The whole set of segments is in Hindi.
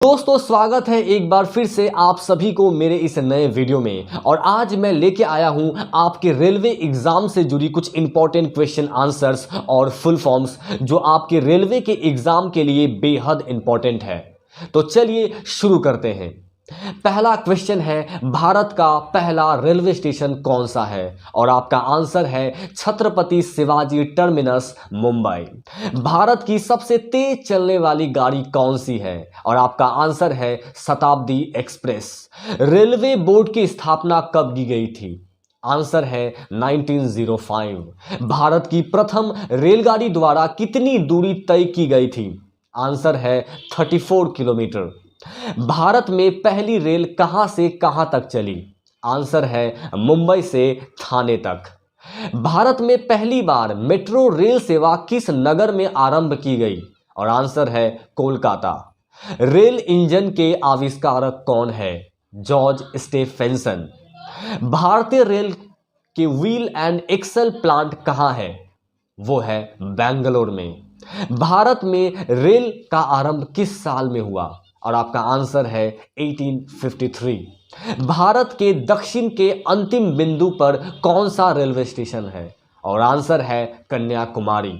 दोस्तों स्वागत है एक बार फिर से आप सभी को मेरे इस नए वीडियो में। और आज मैं लेके आया हूं आपके रेलवे एग्जाम से जुड़ी कुछ इंपॉर्टेंट क्वेश्चन आंसर्स और फुल फॉर्म्स जो आपके रेलवे के एग्जाम के लिए बेहद इंपॉर्टेंट है। तो चलिए शुरू करते हैं। पहला क्वेश्चन है, भारत का पहला रेलवे स्टेशन कौन सा है? और आपका आंसर है छत्रपति शिवाजी टर्मिनस, मुंबई। भारत की सबसे तेज चलने वाली गाड़ी कौन सी है? और आपका आंसर है शताब्दी एक्सप्रेस। रेलवे बोर्ड की स्थापना कब की गई थी? आंसर है 1905। भारत की प्रथम रेलगाड़ी द्वारा कितनी दूरी तय की गई थी? आंसर है 34 किलोमीटर। भारत में पहली रेल कहां से कहां तक चली? आंसर है मुंबई से थाने तक। भारत में पहली बार मेट्रो रेल सेवा किस नगर में आरंभ की गई? और आंसर है कोलकाता। रेल इंजन के आविष्कारक कौन है? George Stephenson. भारतीय रेल के व्हील एंड एक्सल प्लांट कहां है? वो है बेंगलोर में। भारत में रेल का आरंभ किस साल में हुआ? और आपका आंसर है 1853। भारत के दक्षिण के अंतिम बिंदु पर कौन सा रेलवे स्टेशन है? और आंसर है कन्याकुमारी।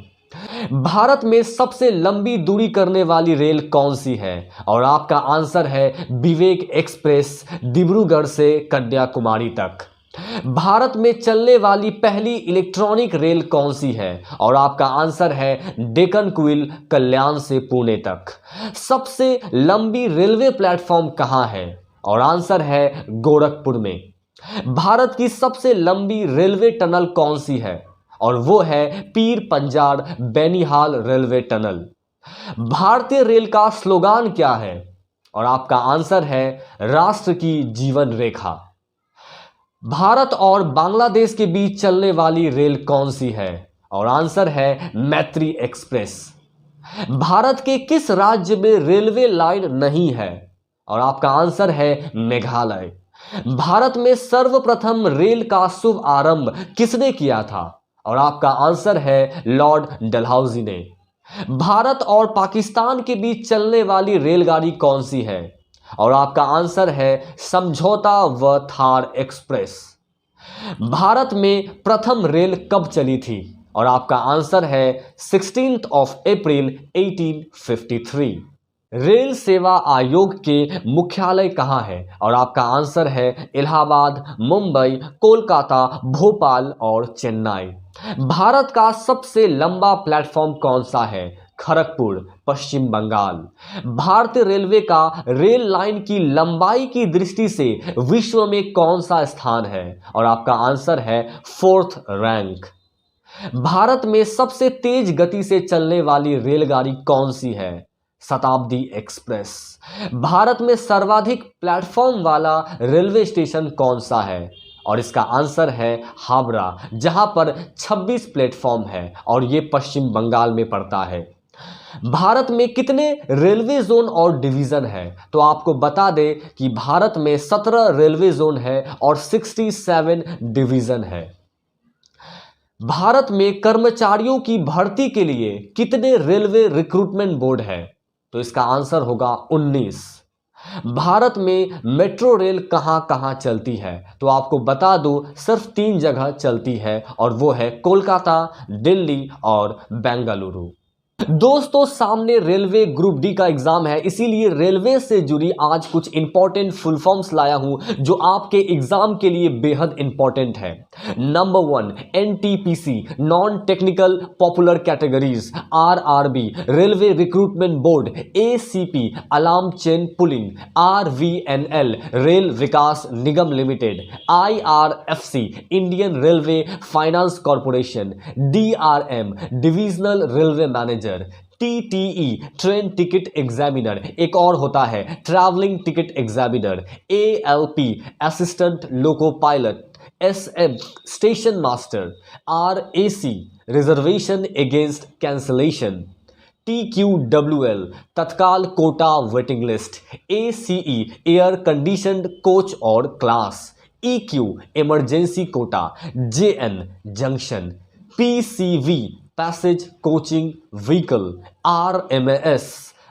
भारत में सबसे लंबी दूरी करने वाली रेल कौन सी है? और आपका आंसर है विवेक एक्सप्रेस, डिब्रूगढ़ से कन्याकुमारी तक। भारत में चलने वाली पहली इलेक्ट्रॉनिक रेल कौन सी है? और आपका आंसर है डेक्कन क्वील, कल्याण से पुणे तक। सबसे लंबी रेलवे प्लेटफॉर्म कहां है? और आंसर है गोरखपुर में। भारत की सबसे लंबी रेलवे टनल कौन सी है? और वो है पीर पंजाल बैनिहाल रेलवे टनल। भारतीय रेल का स्लोगान क्या है? और आपका आंसर है राष्ट्र की जीवन रेखा। भारत और बांग्लादेश के बीच चलने वाली रेल कौन सी है? और आंसर है मैत्री एक्सप्रेस। भारत के किस राज्य में रेलवे लाइन नहीं है? और आपका आंसर है मेघालय। भारत में सर्वप्रथम रेल का शुभ आरंभ किसने किया था? और आपका आंसर है लॉर्ड डलहौजी ने। भारत और पाकिस्तान के बीच चलने वाली रेलगाड़ी कौन सी है? और आपका आंसर है समझौता व थार एक्सप्रेस। भारत में प्रथम रेल कब चली थी? और आपका आंसर है 16 अप्रैल 1853। रेल सेवा आयोग के मुख्यालय कहाँ है? और आपका आंसर है इलाहाबाद, मुंबई, कोलकाता, भोपाल और चेन्नई। भारत का सबसे लंबा प्लेटफॉर्म कौन सा है? खड़गपुर, पश्चिम बंगाल। भारतीय रेलवे का रेल लाइन की लंबाई की दृष्टि से विश्व में कौन सा स्थान है? और आपका आंसर है 4th रैंक। भारत में सबसे तेज गति से चलने वाली रेलगाड़ी कौन सी है? शताब्दी एक्सप्रेस। भारत में सर्वाधिक प्लेटफॉर्म वाला रेलवे स्टेशन कौन सा है? और इसका आंसर है हावड़ा, जहां पर 26 प्लेटफॉर्म है और ये पश्चिम बंगाल में पड़ता है। भारत में कितने रेलवे जोन और डिवीजन है? तो आपको बता दें कि भारत में 17 रेलवे जोन है और 67 डिवीजन है। भारत में कर्मचारियों की भर्ती के लिए कितने रेलवे रिक्रूटमेंट बोर्ड है? तो इसका आंसर होगा 19। भारत में मेट्रो रेल कहां कहां चलती है? तो आपको बता दूं सिर्फ 3 जगह चलती है और वो है कोलकाता, दिल्ली और बेंगलुरु। दोस्तों सामने रेलवे ग्रुप डी का एग्जाम है, इसीलिए रेलवे से जुड़ी आज कुछ इंपॉर्टेंट फुल फॉर्म्स लाया हूं जो आपके एग्जाम के लिए बेहद इंपॉर्टेंट है। Number 1 NTPC, non technical popular categories. RRB, railway recruitment board. ACP, alarm chain pulling. RVNL, rail Vikas Nigam limited. IRFC, Indian railway finance corporation. DRM, divisional railway manager. TTE, train ticket examiner. एक और होता है travelling ticket examiner. ALP, assistant loco pilot. SM, station master. RAC, reservation against cancellation. TQWL, tatkal quota waiting list. ACE, air conditioned coach और class. EQ, emergency quota. JN, junction. PCV, passage coaching vehicle. RMS,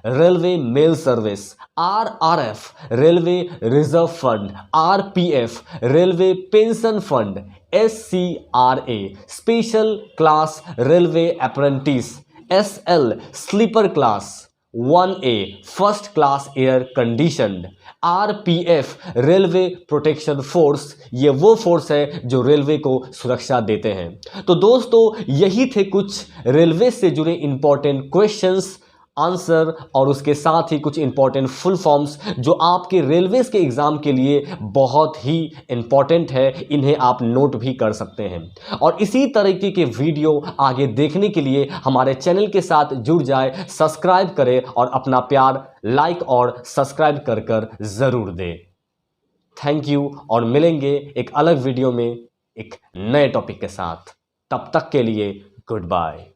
railway mail service, RRF railway reserve fund, RPF railway pension fund, SCRA special class railway apprentice, SL sleeper class, 1A first class air conditioned, RPF railway protection force, ये वो फोर्स है जो रेलवे को सुरक्षा देते हैं। तो दोस्तों यही थे कुछ रेलवे से जुड़े इंपॉर्टेंट क्वेश्चंस, आंसर और उसके साथ ही कुछ इंपॉर्टेंट फुल फॉर्म्स जो आपके रेलवेज के एग्जाम के लिए बहुत ही इंपॉर्टेंट है, इन्हें आप नोट भी कर सकते हैं। और इसी तरीके के वीडियो आगे देखने के लिए हमारे चैनल के साथ जुड़ जाए, सब्सक्राइब करें और अपना प्यार लाइक और सब्सक्राइब कर ज़रूर दें। थैंक यू और मिलेंगे एक अलग वीडियो में एक नए टॉपिक के साथ। तब तक के लिए गुड बाय।